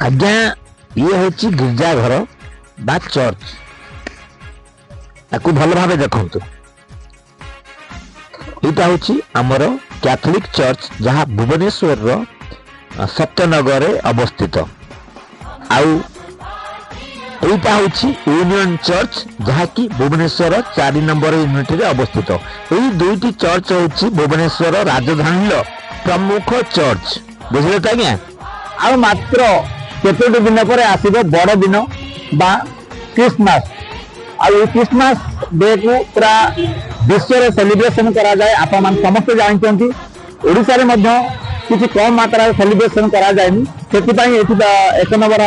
आज्ञा ये हूँ गिरजाघर बा चर्च आपको भल भाव देखु यहाँ हूँ आमर कैथोलिक चर्च जहाँ भुवनेश्वर सत्यनगर अवस्थित आउ यहाँ हूँ यूनियन चर्च जहाँ कि भुवनेश्वर 4 नंबर यूनिट रे अवस्थित। यही दुईटी चर्च हूँ भुवनेश्वर राजधानी प्रमुख चर्च बुझे तो आज्ञा। आ मात्र केतोटी दिन पर आसीबो बड़ दिन बा क्रिसमस। आ क्रिसमस डे को पूरा विश्व रे सेलिब्रेशन करा जाए। आप मान समस्त जानते ओडिसा रे मध्य किसी कम मात्रा सेलिब्रेशन करा जाएनी सेतिपाई एठी एक नंबर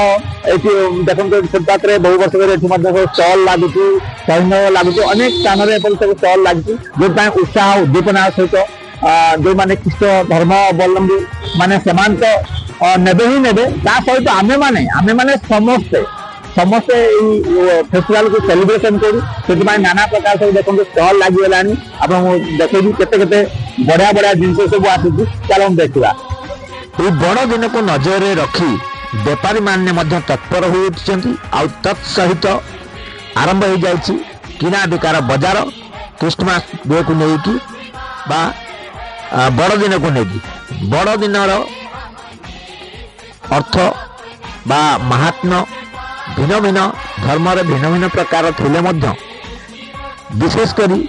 एठी देखंतो फुटपाथ रे बहु वर्ष रे एठी मध्य स्टॉल लागुची सैन्य लागुची अनेक स्थान रे एपल सब स्टॉल लागुची जो ताई उत्साह उद्दीपना सहित जो माने ख्रीष्ट धर्म अवलंबी माने समान तो नेबे ही नेबे ता सहित आमे माने समस्ते फेस्टिवल को सेलिब्रेशन करू से नाना प्रकार सब देखो स्टॉल लगी गलानी आप देखी केते बढ़िया बढ़िया जिनस सब आसुची चलो हम देखा। ये बड़ दिन को नजर रखी बेपारी माने मध्य तत्पर हो उठिछंती आ तत्सहित आरंभ हो जाइछि किना बिकार बाजार क्रिसमस डे को लेकी बा बड़ दिन को लेकी बड़ दिनर अर्थ बा महात्म्य भिन्न भिन्न धर्म भिन्न भिन्न प्रकार थिले मध्य विशेष करी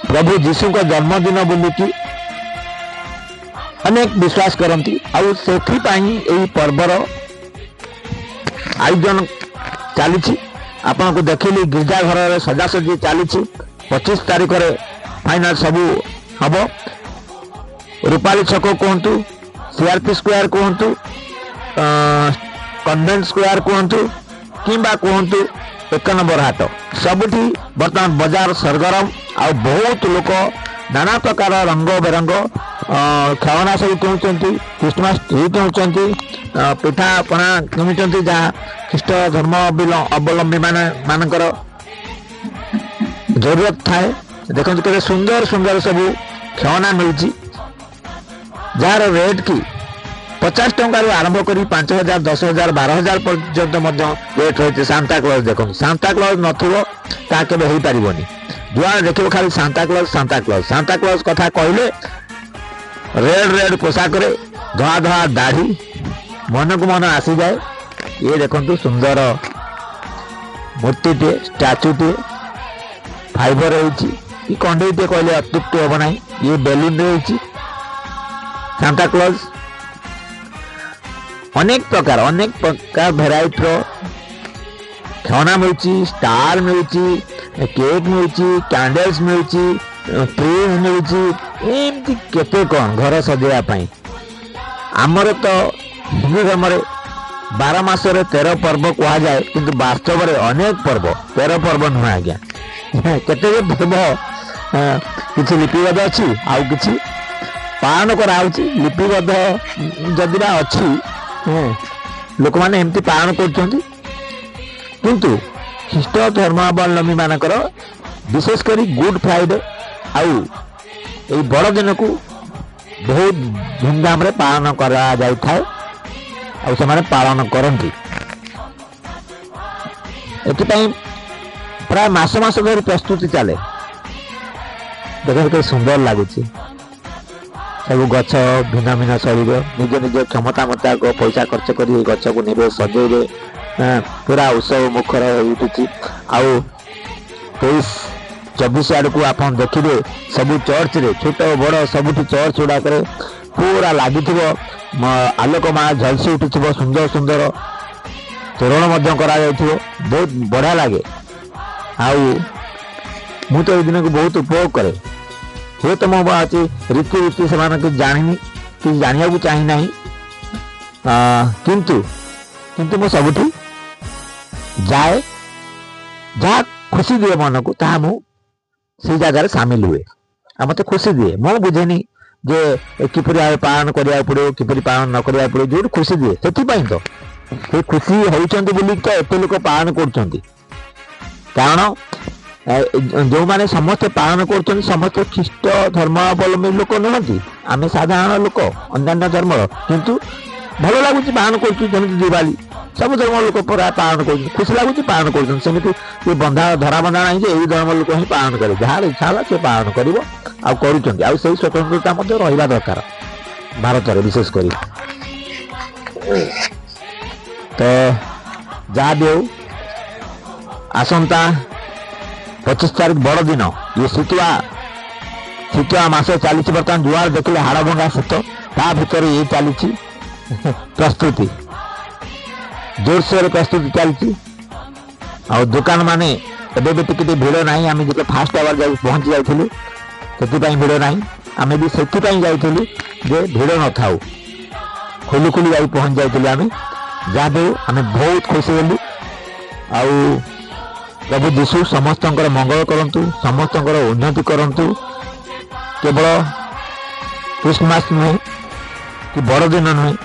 प्रभु जीशु का जन्मदिन बोलिकी अनेक विश्वास करती आउ से पर्वर आयोजन चली आपन को देखिली गिरजाघर सजासजी चली 25 तारीख रे फाइनल सबू हम रूपाली छक कहतु सीआरपी स्क्वायर कहतु कन्वेंट स्क्वायर कहतु किंबा कहतु 1 नंबर हाट सबुठी बर्तमान बाजार सरगरम आ बहुत लोक नाना प्रकार रंग बेरंग खेलना सब किणुंट क्रिसमस ट्री किणुंट पिठा पଣା किणुंट जहाँ ख्रीष्ट धर्म अवलंबी मानकर जरूरत थाए देखते के सुंदर सुंदर सब खेलना मिलूँ जार रेट की 50 टंका आरंभ कर 5,000 10,000 12,000 पर्यंत रेट रही। सांता क्लॉज देखो सांता क्लॉज नथिबो ता केबे होई परिबोनी जुआ देखो खाली सांता क्लॉज कथा कहले रेड पोशाक रे धड़ा धड़ा दाढ़ी मन को मन आसी जाए। ये देखो सुंदर मूर्ति टे स्टैचू टे फाइबर होती कंडे टे कहले अत्युक्ति हम ना। ये बेलून रही सांता क्लॉज अनेक प्रकार भेराइट रो खेलना मिलूँ स्टार मिलूँ केक मिलूँ कैंडल्स मिलूँ फ्रिज मिलूँ एमती केते कौन घर सजाइवाई। आमर तो हिंदू धर्म 12 मास 13 पर्व कह जाए किंतु वास्तव में अनेक पर्व 13 पर्व नुह आज्ञा केते पर्व किसी लिपिबद्ध अच्छी आउ किसी पालन कराऊँची लिपिबद्ध जदि बा अच्छी लोक मैंने एमती पालन कर किंतु ख्रीष्ट धर्मावलंबी मानकर विशेष करी गुड फ्राइडे आउ बड़ दिन को बहुत धूमधाम रे पालन करा जाय थाए आउ से माने पालन करंती। एथिपाई प्राय मास धरी प्रस्तुति चले देखो सुंदर लगुच सब गछ भिन्न भिन्न शैली निज निज क्षमता मुताबिक पैसा खर्च कर गछ को नेबे सजेबे पूरा उत्सव मुखर उठुची आउ 23-24 आड़ को आप देखिए सबू चर्च रे छोट बड़ सबुठी चर्च गुड़ा पूरा लगी आलोक माला झलसी उठुव सुंदर सुंदर तोरण बहुत बढ़िया लगे। आउ मु तो दिन को बहुत उपभोग करे हे तो मो रीति से जानी कि जाना को चाही ना किंतु मो सबुठी जाए जहाँ खुशी दिए मन को ता मु से जगार सामिल हुए आ मत खुशी दिए मो बुझेनी जे किपरि भाव पालन करिया पड़ो किपरि पालन न करिया पड़ो जो खुशी दिए से तो ये खुशी होती बोली तो एत लोक पालन कर कारण ଯେଉଁମାନେ ସମସ୍ତେ ପାଳନ କରୁଛନ୍ତି ସମସ୍ତେ ଖ୍ରୀଷ୍ଟ ଧର୍ମାବଲମ୍ବୀ ଲୋକ ନୁହନ୍ତି। ଆମେ ସାଧାରଣ ଲୋକ ଅନ୍ୟାନ୍ୟ ଧର୍ମର, କିନ୍ତୁ ଭଲ ଲାଗୁଛି ପାଳନ କରୁଛୁ। ଯେମିତି ଦିୱାଲି ସବୁ ଧର୍ମ ଲୋକ ପୁରା ପାଳନ କରୁଛନ୍ତି, ଖୁସି ଲାଗୁଛି ପାଳନ କରୁଛନ୍ତି। ସେମିତି ଧରା ବନ୍ଧା ନାହିଁ ଯେ ଏଇ ଧର୍ମ ଲୋକ ହିଁ ପାଳନ କରିବେ। ଯାହାର ଇଚ୍ଛା ହେଲା ସେ ପାଳନ କରିବ ଆଉ କରୁଛନ୍ତି। ଆଉ ସେଇ ସ୍ୱତନ୍ତ୍ରତା ମଧ୍ୟ ରହିବା ଦରକାର ଭାରତରେ ବିଶେଷ କରି। ତ ଯାହା ବି ହଉ, ଆସନ୍ତା 25 ତାରିଖ ବଡ଼ ଦିନ, ଇଏ ଶୀତୁଆ ମାସ ଚାଲିଛି ବର୍ତ୍ତମାନ। ଯୁଆଡ଼େ ଦେଖିଲେ ହାଡ଼ ଭଙ୍ଗା ଶୀତ, ତା ଭିତରେ ଇଏ ଚାଲିଛି ପ୍ରସ୍ତୁତି, ଜୋରସୋରରେ ପ୍ରସ୍ତୁତି ଚାଲିଛି। ଆଉ ଦୋକାନ ମାନେ ଏବେ ବି ଟିକେ ଭିଡ଼ ନାହିଁ। ଆମେ ଯେତେ ଫାଷ୍ଟ ଆୱାର ଯାଇ ପହଞ୍ଚି ଯାଇଥିଲୁ ସେଥିପାଇଁ ଭିଡ଼ ନାହିଁ। ଆମେ ବି ସେଥିପାଇଁ ଯାଇଥିଲୁ ଯେ ଭିଡ଼ ନଥାଉ, ଖୋଲି ଯାଇ ପହଞ୍ଚି ଯାଇଥିଲୁ ଆମେ। ଯାହା ବି ଆମେ ବହୁତ ଖୁସି ହେଲୁ। ଆଉ ପ୍ରଭୁ ଯୀଶୁ ସମସ୍ତଙ୍କର ମଙ୍ଗଳ କରନ୍ତୁ, ସମସ୍ତଙ୍କର ଉନ୍ନତି କରନ୍ତୁ। କେବଳ ଖ୍ରୀଷ୍ଟମାସ ନୁହେଁ କି ବଡ଼ଦିନ ନୁହେଁ,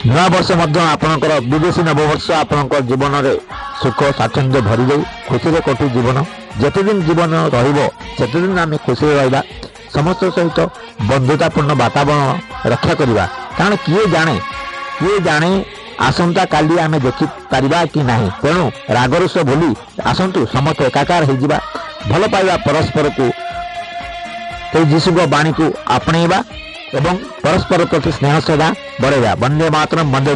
ନୂଆ ବର୍ଷ ମଧ୍ୟ ଆପଣଙ୍କର, ବିଦେଶୀ ନବବର୍ଷ ଆପଣଙ୍କ ଜୀବନରେ ସୁଖ ସ୍ୱାଚ୍ଛନ୍ଦ୍ୟ ଭରିଯାଉ, ଖୁସିରେ କଟୁ ଜୀବନ। ଯେତେଦିନ ଜୀବନ ରହିବ ସେତେଦିନ ଆମେ ଖୁସିରେ ରହିବା, ସମସ୍ତଙ୍କ ସହିତ ବନ୍ଧୁତାପୂର୍ଣ୍ଣ ବାତାବରଣ ରକ୍ଷା କରିବା। କାରଣ କିଏ ଜାଣେ ଆସନ୍ତା କାଲି ଆମେ ଦେଖିପାରିବା କି ନାହିଁ। ତେଣୁ ରାଗରୁଷ ଭୁଲି ଆସନ୍ତୁ ସମସ୍ତେ ଏକାକାର ହେଇଯିବା, ଭଲ ପାଇବା ପରସ୍ପରକୁ, ସେଇ ଯୀଶୁଙ୍କ ବାଣୀକୁ ଆପଣେଇବା ଏବଂ ପରସ୍ପର ପ୍ରତି ସ୍ନେହ ଶ୍ରଦ୍ଧା ବଢ଼େଇବା। ବନ୍ଦେ ମାତରମ୍, ବନ୍ଦେ